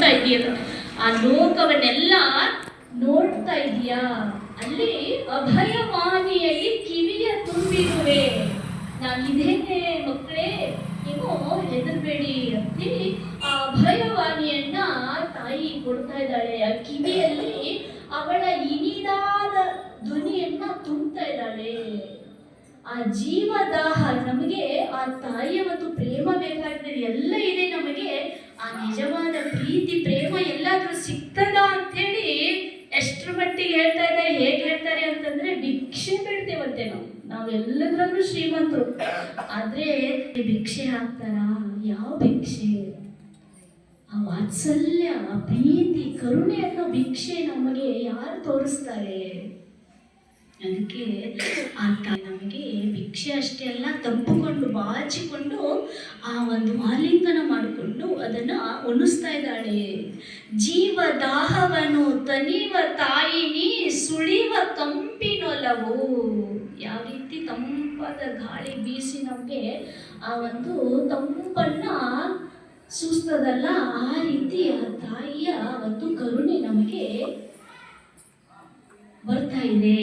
ತುಂಬ್ತಾ ಇದೆಯಲ್ಲ, ಆ ಲೋಕವನ್ನೆಲ್ಲ ನೋಡ್ತಾ ಇದೀಯಾ? ಅಲ್ಲಿ ಅಭಯವಾಣಿಯಲ್ಲಿ ಕಿವಿಯ ತುಂಬಿರುವೆ. ನಾನಿದ್ದೇನೆ ಮಕ್ಕಳೇ, ನೀವು ಹೆದರ್ಬೇಡಿ ಅಂತೇಳಿ ಆ ಅಭಯವಾಣಿಯನ್ನ ತಾಯಿ ಕೊಡ್ತಾ ಇದ್ದಾಳೆ. ಆ ಕಿವಿಯಲ್ಲಿ ಅವಳ ಇನಿದಾದ ಧ್ವನಿಯನ್ನ ತುಂಬ್ತಾ ಇದ್ದಾಳೆ. ಆ ಜೀವದಾಹ ನಮಗೆ, ಆ ತಾಯಿಯ ಒಂದು ಪ್ರೇಮ ಬೇಕಾಗಿದೆ, ಎಲ್ಲ ಇದೆ ನಮಗೆ. ಆ ನಿಜವಾದ ಪ್ರೀತಿ ಪ್ರೇಮ ಎಲ್ಲಾದ್ರೂ ಸಿಗ್ತದ ಅಂತ ಹೇಳಿ ಎಷ್ಟರ ಮಟ್ಟಿಗೆ ಹೇಳ್ತಾ ಇದ್ದಾರೆ. ಹೇಗೆ ಹೇಳ್ತಾರೆ ಅಂತಂದ್ರೆ, ಭಿಕ್ಷೆ ಬೇಡ್ತೇವಂತೆ ನಾವೆಲ್ಲದ್ರಲ್ಲೂ ಶ್ರೀಮಂತರು, ಆದ್ರೆ ಭಿಕ್ಷೆ ಹಾಕ್ತಾರ? ಯಾವ ಭಿಕ್ಷೆ? ಆ ವಾತ್ಸಲ್ಯ, ಆ ಪ್ರೀತಿ, ಕರುಣೆ ಅನ್ನೋ ಭಿಕ್ಷೆ ನಮಗೆ ಯಾರು ತೋರಿಸ್ತಾರೆ? ಅದಕ್ಕೆ ಆ ನಮಗೆ ಭಿಕ್ಷೆ ಅಷ್ಟೇ ಅಲ್ಲ, ತಪ್ಪಿಕೊಂಡು ಬಾಚಿಕೊಂಡು ಆ ಒಂದು ಆಲಿಂಗನ ಮಾಡಿಕೊಂಡು ಅದನ್ನ ಉಣಿಸ್ತಾ ಇದ್ದಾಳೆ. ಜೀವ ದಾಹವನ್ನು ತನಿವ ತಾಯಿನಿ ಸುಳಿವ ಕಂಪಿನೊಲವು. ಯಾವ ರೀತಿ ತಂಪಾದ ಗಾಳಿ ಬೀಸಿ ನಮಗೆ ಆ ಒಂದು ತಂಪನ್ನ ಸೂಸ್ತದಲ್ಲ, ಆ ರೀತಿ ಆ ತಾಯಿಯ ಒಂದು ಕರುಣೆ ನಮಗೆ ಬರ್ತಾ ಇದೆ.